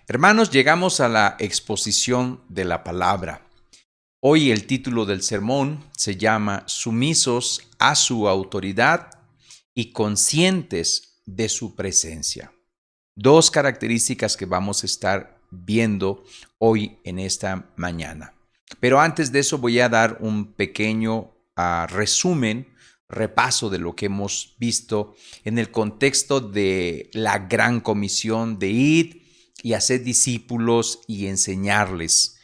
Hermanos, llegamos a la exposición de la palabra. Hoy el título del sermón se llama Sumisos a su autoridad y conscientes de su presencia. Dos características que vamos a estar viendo hoy en esta mañana. Pero antes de eso voy a dar un pequeño repaso de lo que hemos visto en el contexto de la gran comisión de ir y hacer discípulos y enseñarles.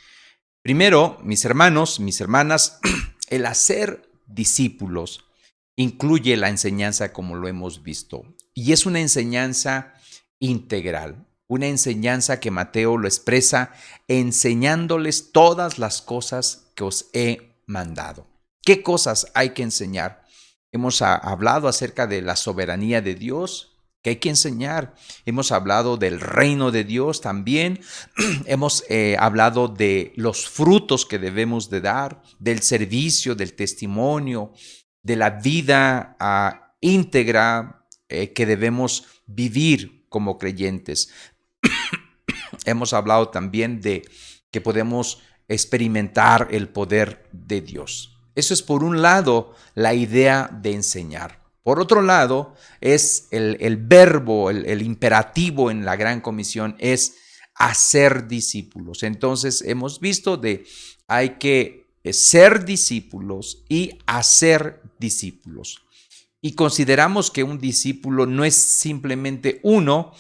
Primero, mis hermanos, mis hermanas, el hacer discípulos incluye la enseñanza como lo hemos visto. Y es una enseñanza integral, una enseñanza que Mateo lo expresa enseñándoles todas las cosas que os he mandado. ¿Qué cosas hay que enseñar? Hemos hablado acerca de la soberanía de Dios, que hay que enseñar. Hemos hablado del reino de Dios también. Hemos hablado de los frutos que debemos de dar, del servicio, del testimonio, de la vida íntegra que debemos vivir como creyentes. Hemos hablado también de que podemos experimentar el poder de Dios. Eso es por un lado la idea de enseñar. Por otro lado, es el verbo, el imperativo en la Gran Comisión es hacer discípulos. Entonces hemos visto de hay que ser discípulos y hacer discípulos. Y consideramos que un discípulo no es simplemente uno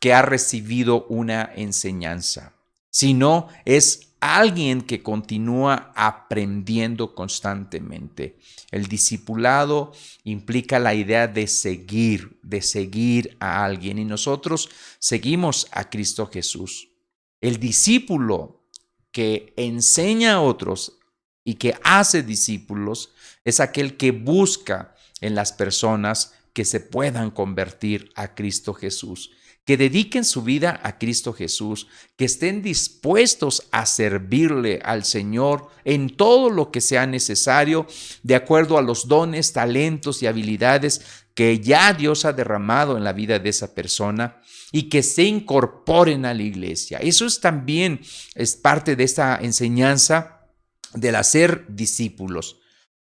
que ha recibido una enseñanza, sino es alguien que continúa aprendiendo constantemente. El discipulado implica la idea de seguir a alguien, y nosotros seguimos a Cristo Jesús. El discípulo que enseña a otros y que hace discípulos es aquel que busca en las personas que se puedan convertir a Cristo Jesús, que dediquen su vida a Cristo Jesús, que estén dispuestos a servirle al Señor en todo lo que sea necesario, de acuerdo a los dones, talentos y habilidades que ya Dios ha derramado en la vida de esa persona, y que se incorporen a la iglesia. Eso también es parte de esta enseñanza del hacer discípulos.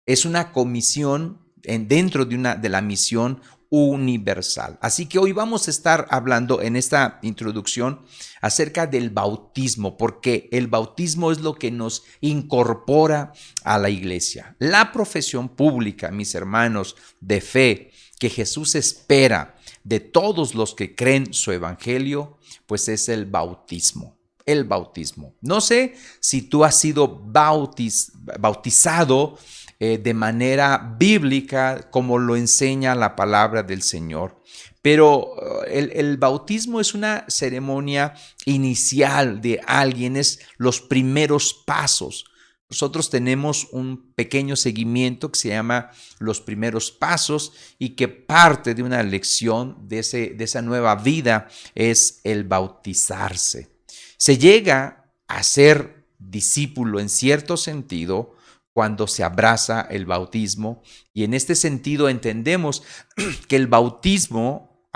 Es una comisión dentro de la misión universal. Así que hoy vamos a estar hablando en esta introducción acerca del bautismo, porque el bautismo es lo que nos incorpora a la iglesia. La profesión pública, mis hermanos, de fe que Jesús espera de todos los que creen su evangelio, pues es el bautismo. El bautismo. No sé si tú has sido bautizado de manera bíblica, como lo enseña la palabra del Señor. Pero el bautismo es una ceremonia inicial de alguien, es los primeros pasos. Nosotros tenemos un pequeño seguimiento que se llama Los Primeros Pasos, y que parte de una lección de esa nueva vida es el bautizarse. Se llega a ser discípulo en cierto sentido cuando se abraza el bautismo, y en este sentido entendemos que el bautismo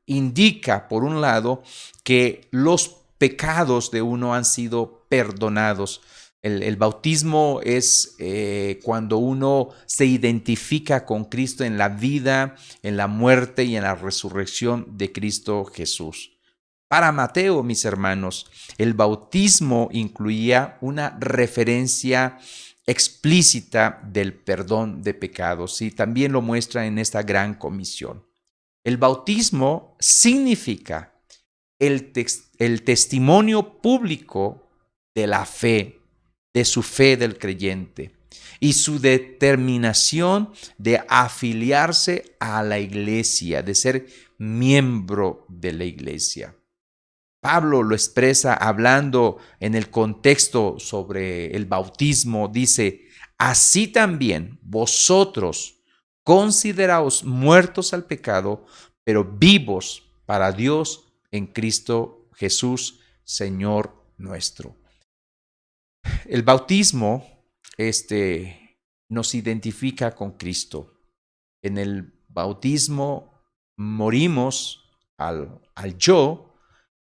indica, por un lado, que los pecados de uno han sido perdonados. El bautismo es cuando uno se identifica con Cristo en la vida, en la muerte y en la resurrección de Cristo Jesús. Para Mateo, mis hermanos, el bautismo incluía una referencia explícita del perdón de pecados, y también lo muestra en esta gran comisión. El bautismo significa el testimonio público de la fe, de su fe del creyente, y su determinación de afiliarse a la iglesia, de ser miembro de la iglesia. Pablo lo expresa hablando en el contexto sobre el bautismo. Dice, así también vosotros consideraos muertos al pecado, pero vivos para Dios en Cristo Jesús, Señor nuestro. El bautismo nos identifica con Cristo. En el bautismo morimos al yo,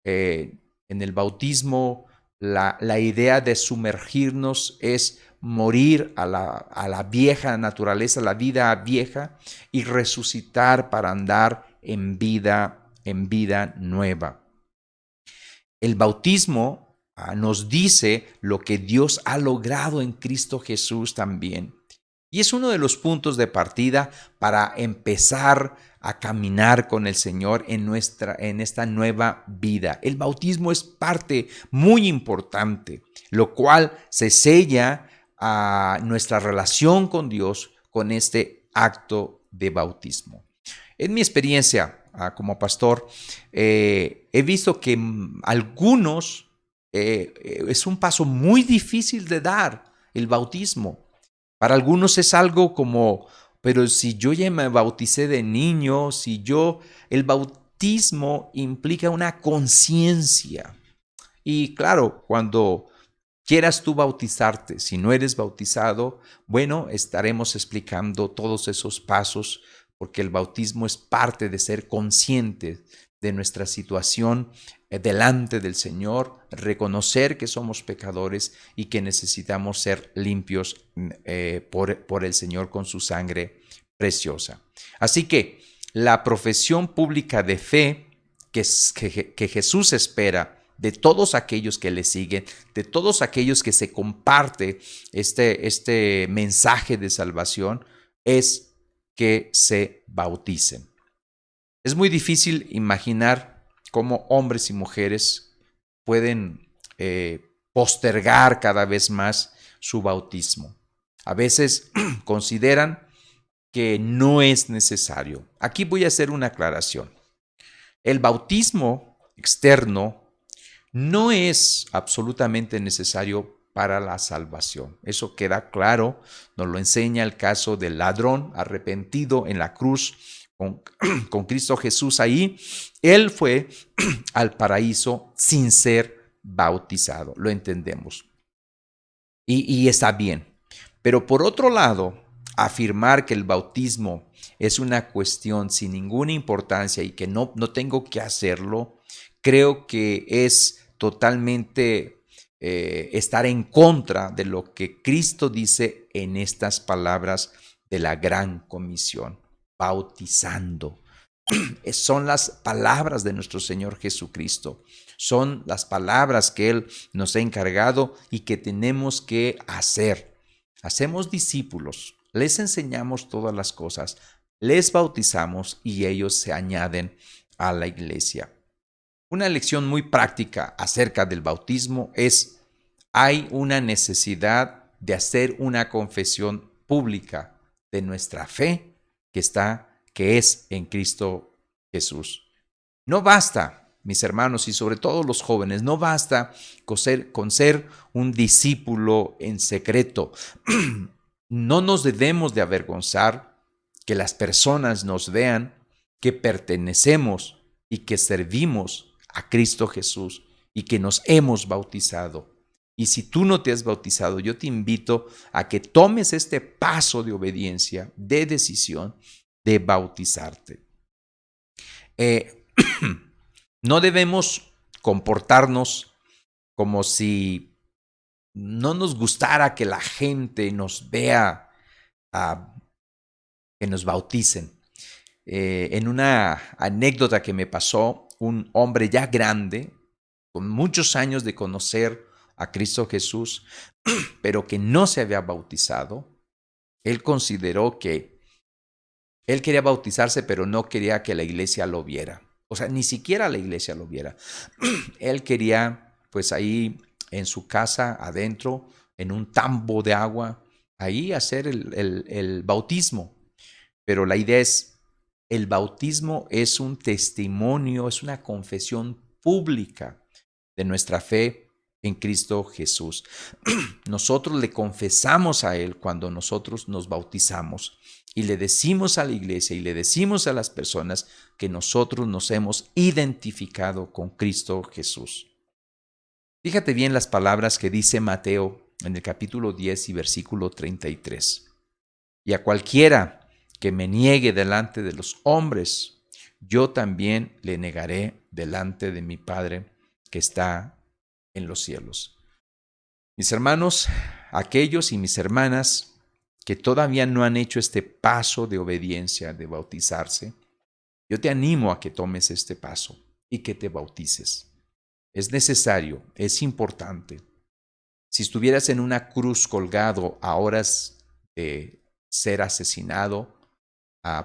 en En el bautismo, la idea de sumergirnos es morir a la vieja naturaleza, la vida vieja, y resucitar para andar en vida nueva. El bautismo nos dice lo que Dios ha logrado en Cristo Jesús también. Y es uno de los puntos de partida para empezar a caminar con el Señor en esta nueva vida. El bautismo es parte muy importante, lo cual se sella a nuestra relación con Dios con este acto de bautismo. En mi experiencia como pastor, he visto que algunos es un paso muy difícil de dar, el bautismo. Para algunos es algo como, pero si yo ya me bauticé de niño, el bautismo implica una conciencia. Y claro, cuando quieras tú bautizarte, si no eres bautizado, bueno, estaremos explicando todos esos pasos, porque el bautismo es parte de ser conscientes de nuestra situación delante del Señor, reconocer que somos pecadores y que necesitamos ser limpios por el Señor con su sangre preciosa. Así que la profesión pública de fe que Jesús espera de todos aquellos que le siguen, de todos aquellos que se comparte este mensaje de salvación, es que se bauticen. Es muy difícil imaginar cómo hombres y mujeres pueden postergar cada vez más su bautismo. A veces consideran que no es necesario. Aquí voy a hacer una aclaración. El bautismo externo no es absolutamente necesario para la salvación. Eso queda claro, nos lo enseña el caso del ladrón arrepentido en la cruz con Cristo Jesús ahí. Él fue al paraíso sin ser bautizado, lo entendemos. Y está bien. Pero por otro lado, afirmar que el bautismo es una cuestión sin ninguna importancia y que no tengo que hacerlo, creo que es totalmente estar en contra de lo que Cristo dice en estas palabras de la gran comisión, bautizando. Son las palabras de nuestro Señor Jesucristo, son las palabras que Él nos ha encargado y que tenemos que hacer. Hacemos discípulos, les enseñamos todas las cosas, les bautizamos y ellos se añaden a la iglesia. Una lección muy práctica acerca del bautismo es: hay una necesidad de hacer una confesión pública de nuestra fe que es en Cristo Jesús. No basta, mis hermanos y sobre todo los jóvenes, no basta con ser un discípulo en secreto. No nos debemos de avergonzar que las personas nos vean que pertenecemos y que servimos a Cristo Jesús y que nos hemos bautizado. Y si tú no te has bautizado, yo te invito a que tomes este paso de obediencia, de decisión, de bautizarte. No debemos comportarnos como si no nos gustara que la gente nos vea, que nos bauticen. En una anécdota que me pasó, un hombre ya grande, con muchos años de conocer a Cristo Jesús, pero que no se había bautizado, él consideró que él quería bautizarse, pero no quería que la iglesia lo viera. O sea, ni siquiera la iglesia lo viera. Él quería, pues ahí en su casa, adentro, en un tambo de agua, ahí hacer el bautismo. Pero la idea es, el bautismo es un testimonio, es una confesión pública de nuestra fe en Cristo Jesús. Nosotros le confesamos a Él cuando nosotros nos bautizamos y le decimos a la iglesia y le decimos a las personas que nosotros nos hemos identificado con Cristo Jesús. Fíjate bien las palabras que dice Mateo en el capítulo 10 y versículo 33. Y a cualquiera que me niegue delante de los hombres, yo también le negaré delante de mi Padre que está en los cielos. Mis hermanos, aquellos y mis hermanas que todavía no han hecho este paso de obediencia, de bautizarse, yo te animo a que tomes este paso y que te bautices. Es necesario, es importante. Si estuvieras en una cruz colgado a horas de ser asesinado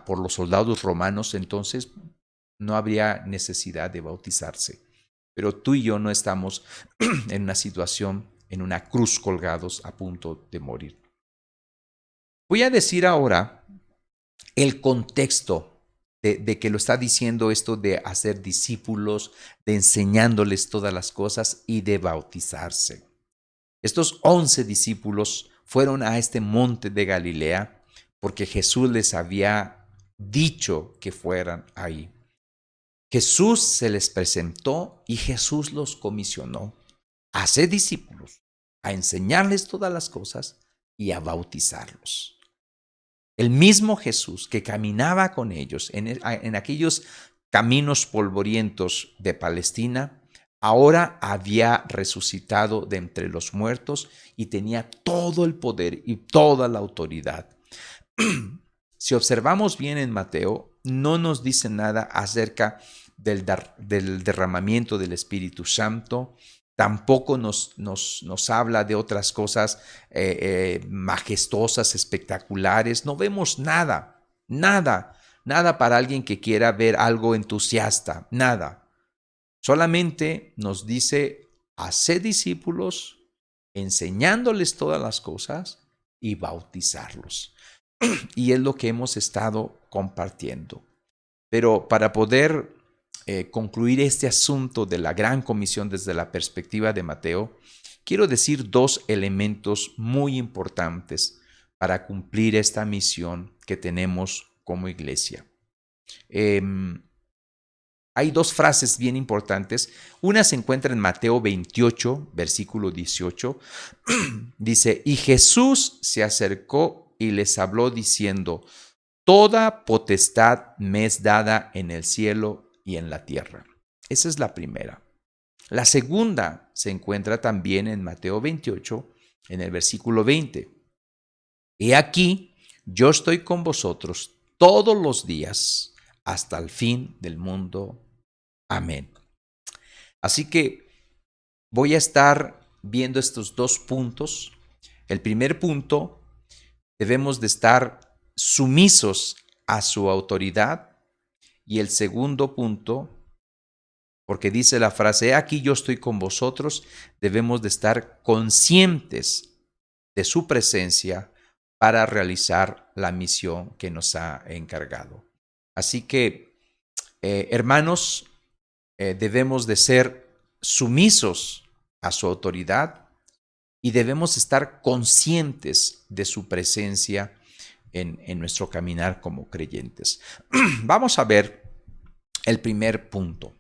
por los soldados romanos, entonces no habría necesidad de bautizarse. Pero tú y yo no estamos en una situación, en una cruz colgados a punto de morir. Voy a decir ahora el contexto de que lo está diciendo esto de hacer discípulos, de enseñándoles todas las cosas y de bautizarse. Estos 11 discípulos fueron a este monte de Galilea porque Jesús les había dicho que fueran ahí. Jesús se les presentó y Jesús los comisionó a ser discípulos, a enseñarles todas las cosas y a bautizarlos. El mismo Jesús que caminaba con ellos en aquellos caminos polvorientos de Palestina, ahora había resucitado de entre los muertos y tenía todo el poder y toda la autoridad. Si observamos bien en Mateo, no nos dice nada acerca del derramamiento del Espíritu Santo. Tampoco nos habla de otras cosas majestuosas, espectaculares. No vemos nada para alguien que quiera ver algo entusiasta, nada. Solamente nos dice, haced discípulos, enseñándoles todas las cosas y bautizarlos. Y es lo que hemos estado compartiendo. Pero para poder concluir este asunto de la gran comisión desde la perspectiva de Mateo, quiero decir 2 elementos muy importantes para cumplir esta misión que tenemos como iglesia. Hay 2 frases bien importantes. Una se encuentra en Mateo 28, versículo 18. Dice, y Jesús se acercó y les habló diciendo, toda potestad me es dada en el cielo y en la tierra. Esa es la primera. La segunda se encuentra también en Mateo 28, en el versículo 20. He aquí, yo estoy con vosotros todos los días hasta el fin del mundo. Amén. Así que voy a estar viendo estos 2 puntos. El primer punto, debemos de estar sumisos a su autoridad. Y el segundo punto, porque dice la frase, aquí yo estoy con vosotros, debemos de estar conscientes de su presencia para realizar la misión que nos ha encargado. Así que, hermanos, debemos de ser sumisos a su autoridad y debemos estar conscientes de su presencia en nuestro caminar como creyentes. Vamos a ver el primer punto,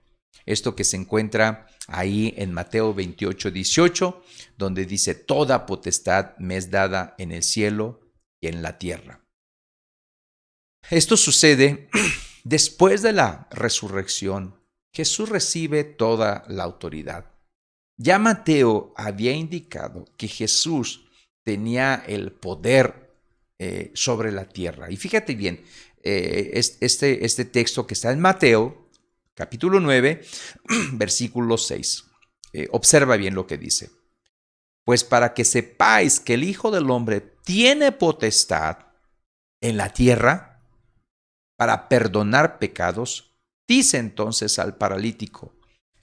esto que se encuentra ahí en Mateo 28, 18, donde dice, toda potestad me es dada en el cielo y en la tierra. Esto sucede después de la resurrección. Jesús recibe toda la autoridad. Ya Mateo había indicado que Jesús tenía el poder sobre la tierra. Y fíjate bien, este texto que está en Mateo, capítulo 9, versículo 6. Observa bien lo que dice. Pues para que sepáis que el Hijo del Hombre tiene potestad en la tierra para perdonar pecados, dice entonces al paralítico,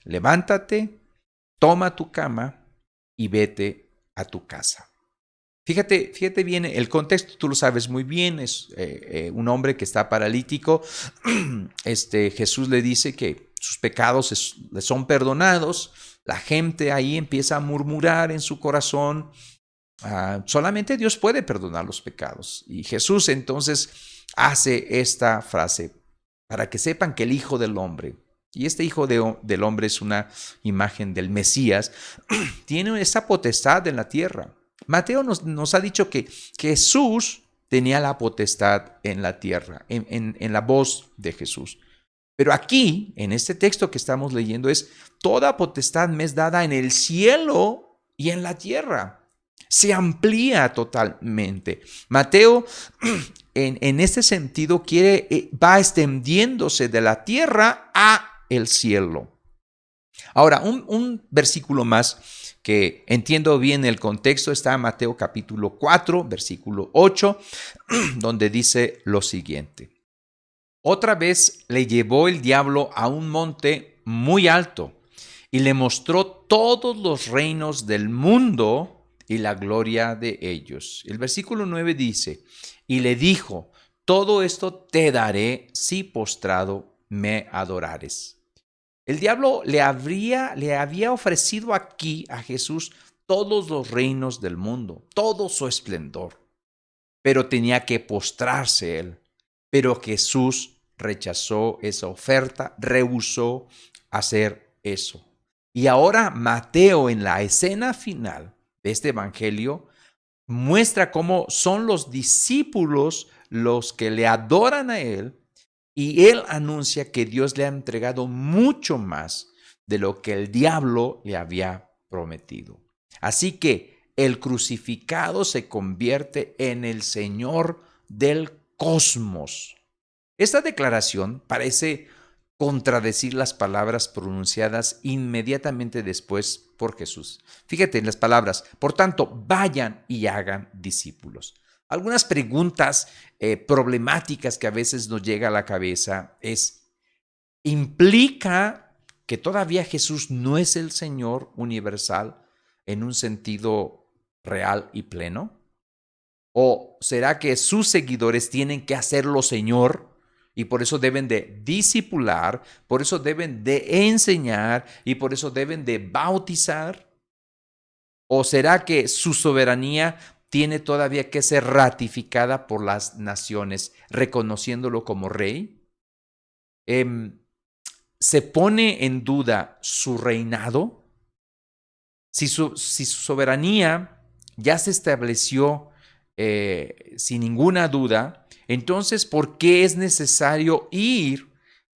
levántate, toma tu cama y vete a tu casa. Fíjate bien, el contexto tú lo sabes muy bien, es un hombre que está paralítico. Jesús le dice que sus pecados le son perdonados. La gente ahí empieza a murmurar en su corazón. Solamente Dios puede perdonar los pecados. Y Jesús entonces hace esta frase, para que sepan que el Hijo del Hombre, y este Hijo del Hombre es una imagen del Mesías, tiene esa potestad en la tierra. Mateo nos ha dicho que Jesús tenía la potestad en la tierra, en la voz de Jesús. Pero aquí, en este texto que estamos leyendo, es toda potestad me es dada en el cielo y en la tierra. Se amplía totalmente. Mateo, en este sentido, va extendiéndose de la tierra a el cielo. Ahora, un versículo más que entiendo bien el contexto está en Mateo capítulo 4, versículo 8, donde dice lo siguiente. Otra vez le llevó el diablo a un monte muy alto y le mostró todos los reinos del mundo y la gloria de ellos. El versículo 9 dice, y le dijo, todo esto te daré si postrado me adorares. El diablo le había ofrecido aquí a Jesús todos los reinos del mundo, todo su esplendor, pero tenía que postrarse él. Pero Jesús rechazó esa oferta, rehusó hacer eso. Y ahora Mateo, en la escena final de este evangelio, muestra cómo son los discípulos los que le adoran a él, y él anuncia que Dios le ha entregado mucho más de lo que el diablo le había prometido. Así que el crucificado se convierte en el Señor del cosmos. Esta declaración parece contradecir las palabras pronunciadas inmediatamente después por Jesús. Fíjate en las palabras, por tanto, vayan y hagan discípulos. Algunas preguntas problemáticas que a veces nos llega a la cabeza es, ¿implica que todavía Jesús no es el Señor universal en un sentido real y pleno? ¿O será que sus seguidores tienen que hacerlo Señor y por eso deben de discipular, por eso deben de enseñar y por eso deben de bautizar? ¿O será que su soberanía tiene todavía que ser ratificada por las naciones, reconociéndolo como rey? ¿Se pone en duda su reinado? Si su soberanía ya se estableció sin ninguna duda, entonces, ¿por qué es necesario ir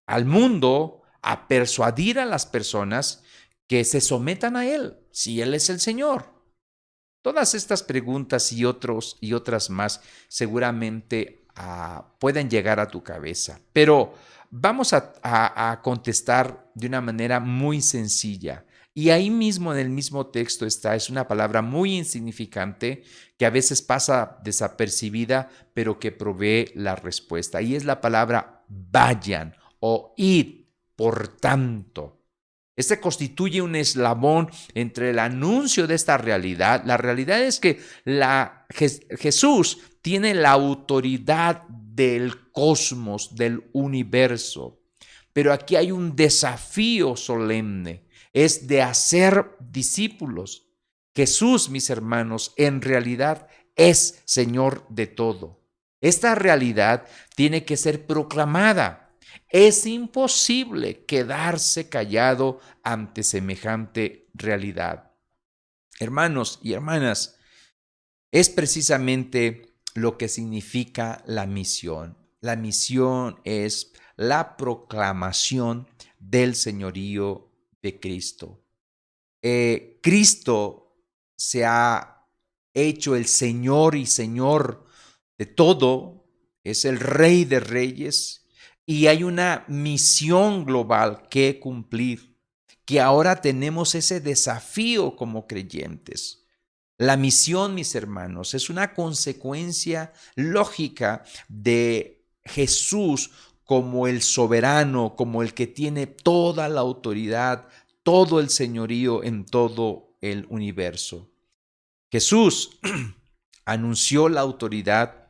al mundo a persuadir a las personas que se sometan a Él, si Él es el Señor? Todas estas preguntas y otras más seguramente pueden llegar a tu cabeza, pero vamos a contestar de una manera muy sencilla. Y ahí mismo en el mismo texto es una palabra muy insignificante que a veces pasa desapercibida, pero que provee la respuesta. Y es la palabra vayan o id, por tanto. Este constituye un eslabón entre el anuncio de esta realidad. La realidad es que Jesús tiene la autoridad del cosmos, del universo. Pero aquí hay un desafío solemne, es de hacer discípulos. Jesús, mis hermanos, en realidad es Señor de todo. Esta realidad tiene que ser proclamada. Es imposible quedarse callado ante semejante realidad. Hermanos y hermanas, es precisamente lo que significa la misión. La misión es la proclamación del señorío de Cristo. Cristo se ha hecho el Señor y Señor de todo, es el Rey de Reyes, y hay una misión global que cumplir, que ahora tenemos ese desafío como creyentes. La misión, mis hermanos, es una consecuencia lógica de Jesús como el soberano, como el que tiene toda la autoridad, todo el señorío en todo el universo. Jesús anunció la autoridad,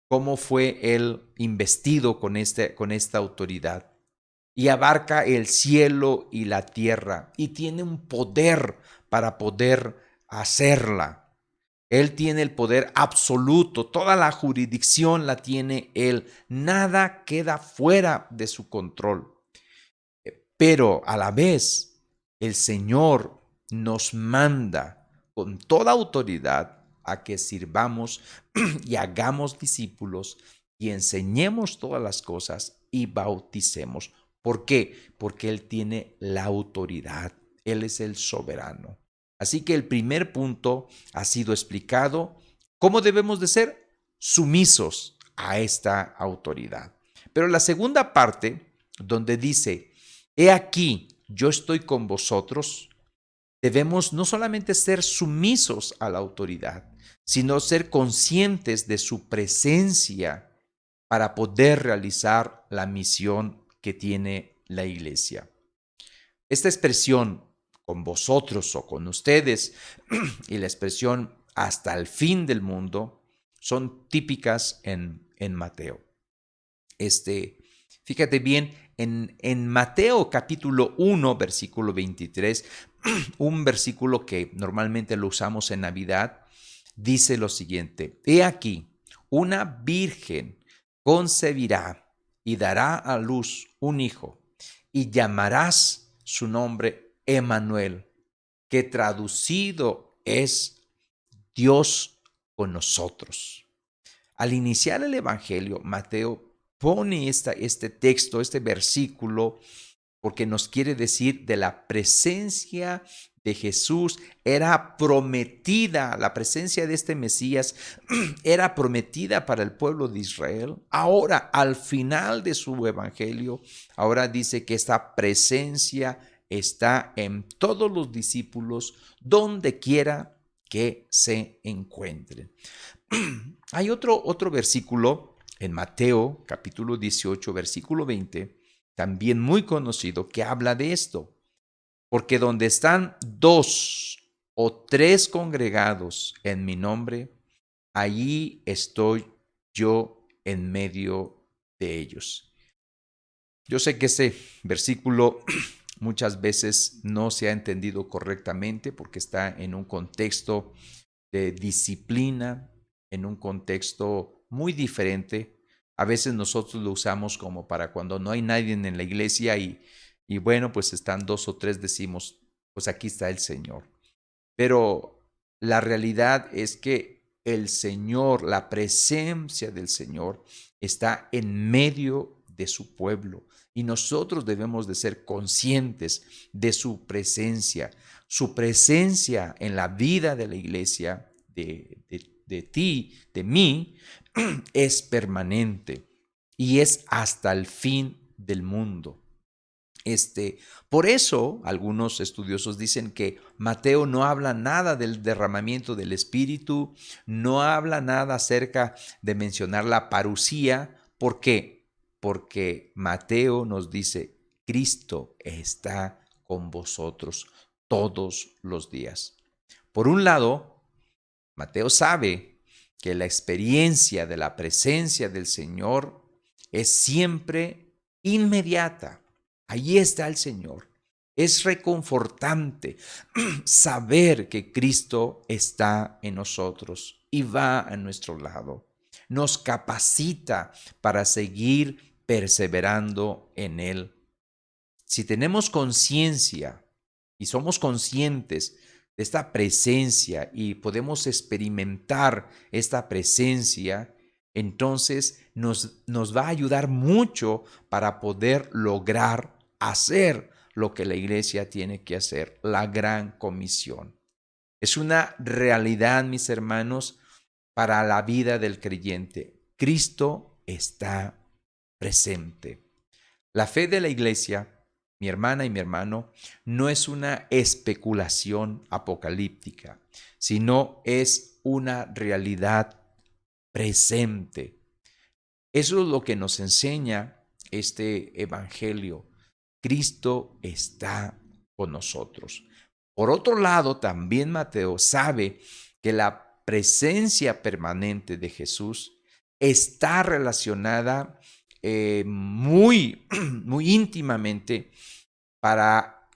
cómo fue él investido con esta autoridad, y abarca el cielo y la tierra, y tiene un poder para poder hacerla. Él tiene el poder absoluto, toda la jurisdicción la tiene él, nada queda fuera de su control. Pero a la vez, el Señor nos manda con toda autoridad a que sirvamos y hagamos discípulos y enseñemos todas las cosas y bauticemos. ¿Por qué? Porque Él tiene la autoridad. Él es el soberano. Así que el primer punto ha sido explicado. ¿Cómo debemos de ser? Sumisos a esta autoridad. Pero la segunda parte, donde dice, he aquí, yo estoy con vosotros, debemos no solamente ser sumisos a la autoridad, sino ser conscientes de su presencia para poder realizar la misión que tiene la iglesia. Esta expresión con vosotros o con ustedes y la expresión hasta el fin del mundo son típicas en Mateo. Fíjate bien, en Mateo capítulo 1, versículo 23, un versículo que normalmente lo usamos en Navidad, dice lo siguiente: he aquí, una virgen concebirá y dará a luz un hijo, y llamarás su nombre Emmanuel, que traducido es Dios con nosotros. Al iniciar el Evangelio, Mateo pone este texto, este versículo, porque nos quiere decir de la presencia de Jesús. Era prometida, la presencia de este Mesías era prometida para el pueblo de Israel. Ahora, al final de su Evangelio, ahora dice que esta presencia está en todos los discípulos, donde quiera que se encuentren. Hay otro versículo en Mateo capítulo 18, versículo 20, también muy conocido, que habla de esto. Porque donde están 2 o 3 congregados en mi nombre, allí estoy yo en medio de ellos. Yo sé que ese versículo muchas veces no se ha entendido correctamente porque está en un contexto de disciplina, en un contexto muy diferente. A veces nosotros lo usamos como para cuando no hay nadie en la iglesia y bueno, pues están 2 o 3, decimos, pues aquí está el Señor. Pero la realidad es que el Señor, la presencia del Señor está en medio de su pueblo y nosotros debemos de ser conscientes de su presencia en la vida de la iglesia, de ti, de mí, es permanente y es hasta el fin del mundo. Por eso, algunos estudiosos dicen que Mateo no habla nada del derramamiento del Espíritu, no habla nada acerca de mencionar la parusía. ¿Por qué? Porque Mateo nos dice, Cristo está con vosotros todos los días. Por un lado, Mateo sabe que la experiencia de la presencia del Señor es siempre inmediata. Allí está el Señor. Es reconfortante saber que Cristo está en nosotros y va a nuestro lado. Nos capacita para seguir perseverando en Él. Si tenemos conciencia y somos conscientes de esta presencia y podemos experimentar esta presencia, entonces nos va a ayudar mucho para poder lograr hacer lo que la iglesia tiene que hacer, la gran comisión. Es una realidad, mis hermanos, para la vida del creyente. Cristo está presente. La fe de la iglesia, mi hermana y mi hermano, no es una especulación apocalíptica, sino es una realidad presente. Eso es lo que nos enseña este evangelio. Cristo está con nosotros. Por otro lado, también Mateo sabe que la presencia permanente de Jesús está relacionada muy, muy íntimamente para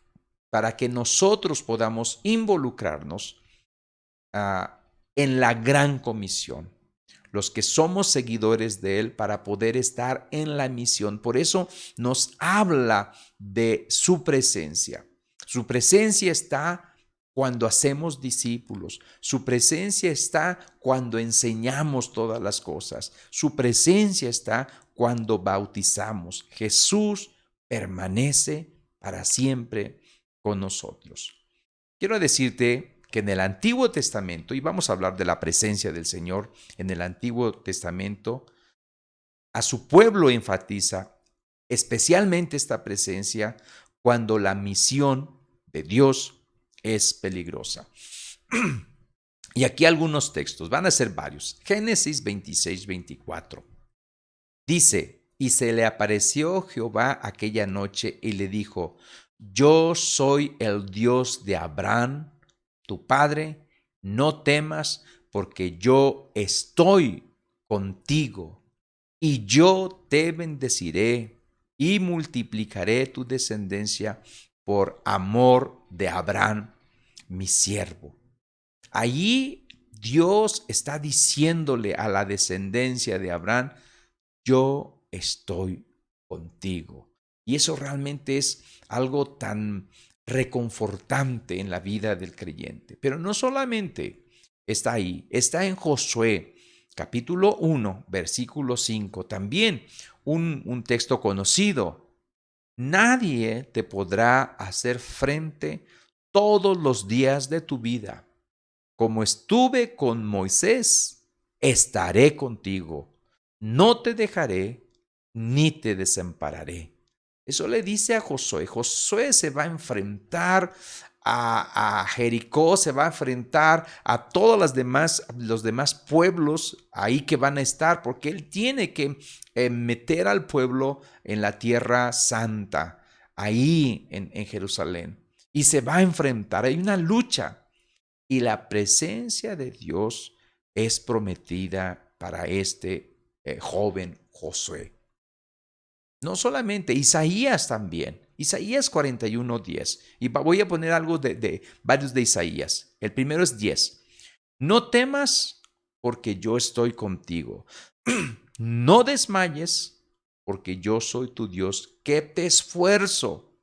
que nosotros podamos involucrarnos en la gran comisión, los que somos seguidores de Él, para poder estar en la misión. Por eso nos habla de su presencia. Su presencia está cuando hacemos discípulos. Su presencia está cuando enseñamos todas las cosas. Su presencia está cuando bautizamos. Jesús permanece para siempre con nosotros. Quiero decirte que en el Antiguo Testamento, y vamos a hablar de la presencia del Señor en el Antiguo Testamento, a su pueblo enfatiza especialmente esta presencia cuando la misión de Dios es peligrosa. Y aquí algunos textos, van a ser varios. Génesis 26-24. Dice, y se le apareció Jehová aquella noche y le dijo, yo soy el Dios de Abraham, tu padre, no temas, porque yo estoy contigo, y yo te bendeciré y multiplicaré tu descendencia por amor de Abraham, mi siervo. Allí Dios está diciéndole a la descendencia de Abraham, yo estoy contigo. Y eso realmente es algo tan reconfortante en la vida del creyente. Pero no solamente está ahí, está en Josué, capítulo 1, versículo 5, también un texto conocido. Nadie te podrá hacer frente todos los días de tu vida. Como estuve con Moisés, estaré contigo. No te dejaré ni te desampararé. Eso le dice a Josué. Josué se va a enfrentar a Jericó, se va a enfrentar a todos los demás pueblos ahí que van a estar, porque él tiene que meter al pueblo en la tierra santa, ahí en Jerusalén. Y se va a enfrentar, hay una lucha. Y la presencia de Dios es prometida para este joven Josué. No solamente, Isaías también. Isaías 41:10. Y voy a poner algo de varios de Isaías. El primero es 10. No temas porque yo estoy contigo. No desmayes porque yo soy tu Dios que te esfuerzo.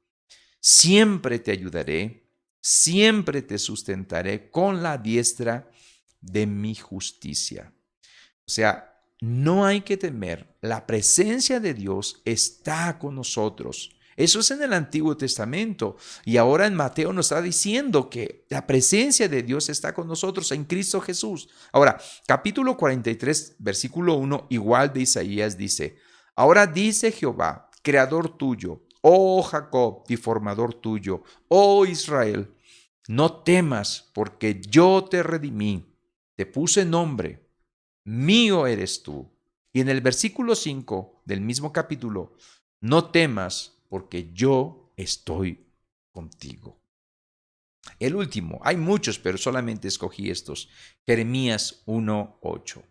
Siempre te ayudaré, siempre te sustentaré con la diestra de mi justicia. O sea, no hay que temer, la presencia de Dios está con nosotros. Eso es en el Antiguo Testamento. Y ahora en Mateo nos está diciendo que la presencia de Dios está con nosotros en Cristo Jesús. Ahora, capítulo 43, versículo 1, igual de Isaías dice, ahora dice Jehová, creador tuyo, oh Jacob y formador tuyo, oh Israel, no temas porque yo te redimí, te puse nombre, mío eres tú. Y en el versículo 5 del mismo capítulo, no temas porque yo estoy contigo. El último, hay muchos, pero solamente escogí estos. Jeremías 1:8.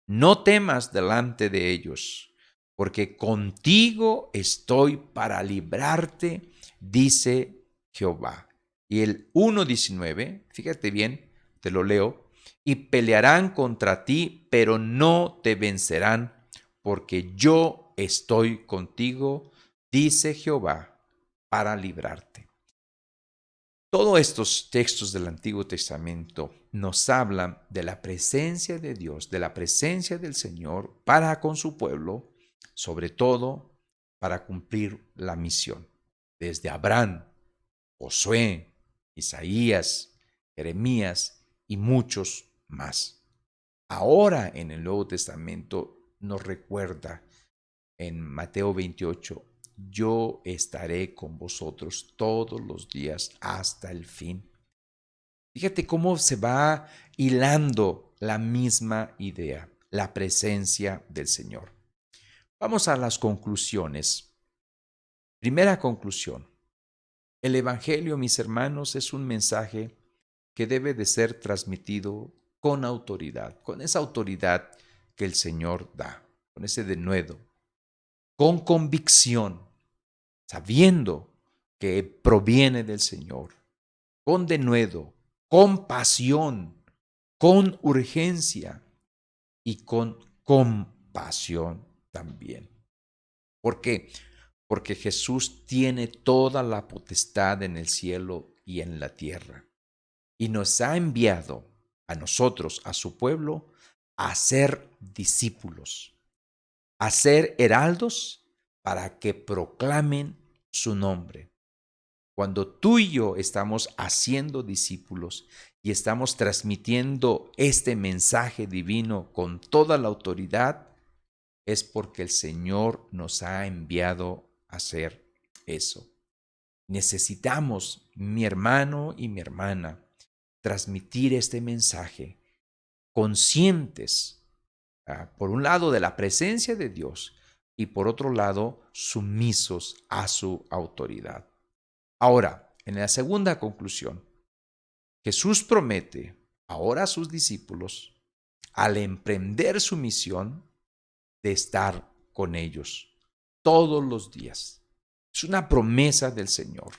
No temas delante de ellos, porque contigo estoy para librarte, dice Jehová. Y el 1:19, fíjate bien, te lo leo, y pelearán contra ti, pero no te vencerán, porque yo estoy contigo, dice Jehová, para librarte. Todos estos textos del Antiguo Testamento nos hablan de la presencia de Dios, de la presencia del Señor para con su pueblo, sobre todo para cumplir la misión. Desde Abraham, Josué, Isaías, Jeremías y muchos más. Ahora en el Nuevo Testamento nos recuerda en Mateo 28, yo estaré con vosotros todos los días hasta el fin. Fíjate cómo se va hilando la misma idea, la presencia del Señor. Vamos a las conclusiones. Primera conclusión. El Evangelio, mis hermanos, es un mensaje que debe de ser transmitido con autoridad, con esa autoridad que el Señor da, con ese denuedo, con convicción, sabiendo que proviene del Señor, con denuedo, con pasión, con urgencia y con compasión también. ¿Por qué? Porque Jesús tiene toda la potestad en el cielo y en la tierra y nos ha enviado a nosotros, a su pueblo, a ser discípulos, a ser heraldos para que proclamen su nombre. Cuando tú y yo estamos haciendo discípulos y estamos transmitiendo este mensaje divino con toda la autoridad, es porque el Señor nos ha enviado a hacer eso. Necesitamos, mi hermano y mi hermana, transmitir este mensaje conscientes, por un lado, de la presencia de Dios y por otro lado, sumisos a su autoridad. Ahora, en la segunda conclusión, Jesús promete ahora a sus discípulos, al emprender su misión, de estar con ellos todos los días. Es una promesa del Señor.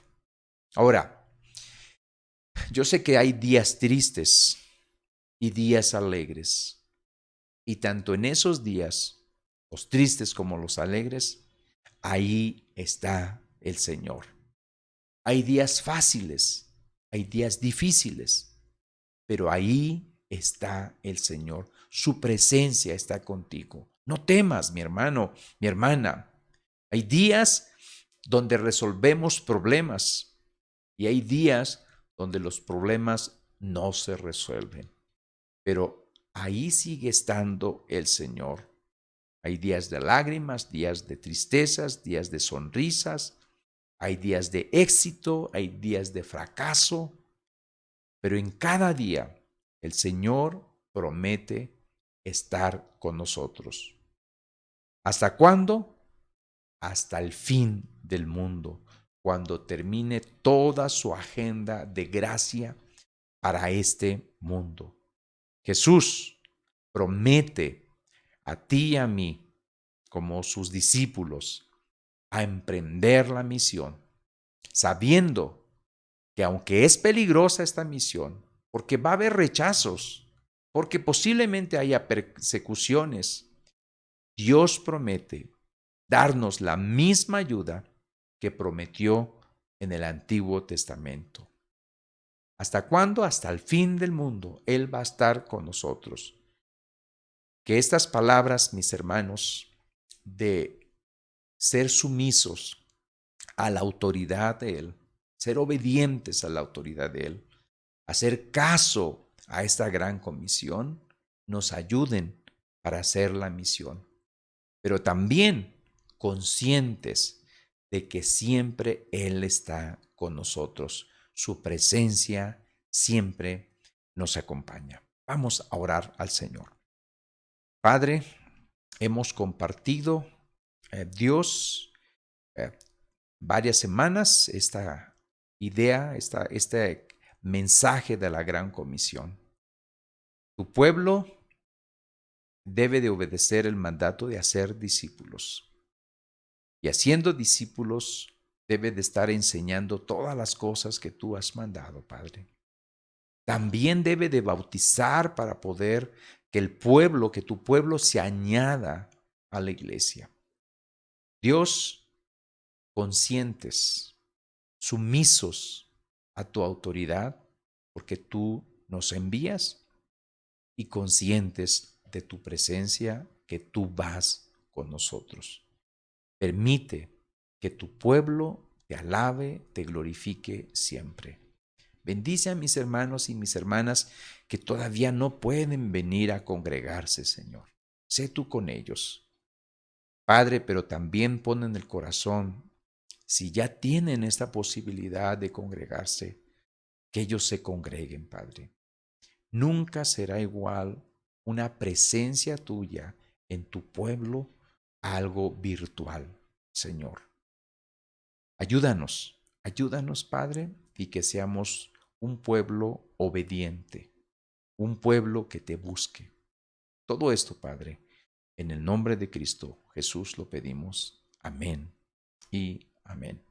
Ahora, yo sé que hay días tristes y días alegres, y tanto en esos días, los tristes como los alegres, ahí está el Señor. Hay días fáciles, hay días difíciles, pero ahí está el Señor. Su presencia está contigo. No temas, mi hermano, mi hermana. Hay días donde resolvemos problemas y hay días donde los problemas no se resuelven. Pero ahí sigue estando el Señor. Hay días de lágrimas, días de tristezas, días de sonrisas, hay días de éxito, hay días de fracaso, pero en cada día el Señor promete estar con nosotros. ¿Hasta cuándo? Hasta el fin del mundo, cuando termine toda su agenda de gracia para este mundo. Jesús promete a ti y a mí, como sus discípulos, a emprender la misión, sabiendo que aunque es peligrosa esta misión, porque va a haber rechazos, porque posiblemente haya persecuciones, Dios promete darnos la misma ayuda que prometió en el Antiguo Testamento. ¿Hasta cuándo? Hasta el fin del mundo. Él va a estar con nosotros. Que estas palabras, mis hermanos, de ser sumisos a la autoridad de Él, ser obedientes a la autoridad de Él, hacer caso a esta gran comisión, nos ayuden para hacer la misión, pero también conscientes de que siempre Él está con nosotros. Su presencia siempre nos acompaña. Vamos a orar al Señor. Padre, hemos compartido, Dios, eh, varias semanas esta idea, este mensaje de la gran comisión. Tu pueblo debe de obedecer el mandato de hacer discípulos. Y haciendo discípulos debe de estar enseñando todas las cosas que tú has mandado, Padre. También debe de bautizar para poder que tu pueblo se añada a la iglesia. Dios, conscientes, sumisos a tu autoridad, porque tú nos envías, y conscientes de tu presencia, que tú vas con nosotros. Permite que tu pueblo te alabe, te glorifique siempre. Bendice a mis hermanos y mis hermanas que todavía no pueden venir a congregarse, Señor. Sé tú con ellos, Padre, pero también pon en el corazón, si ya tienen esta posibilidad de congregarse, que ellos se congreguen, Padre. Nunca será igual una presencia tuya en tu pueblo a algo virtual, Señor. Ayúdanos, Padre, y que seamos un pueblo obediente, un pueblo que te busque. Todo esto, Padre, en el nombre de Cristo Jesús lo pedimos. Amén y amén.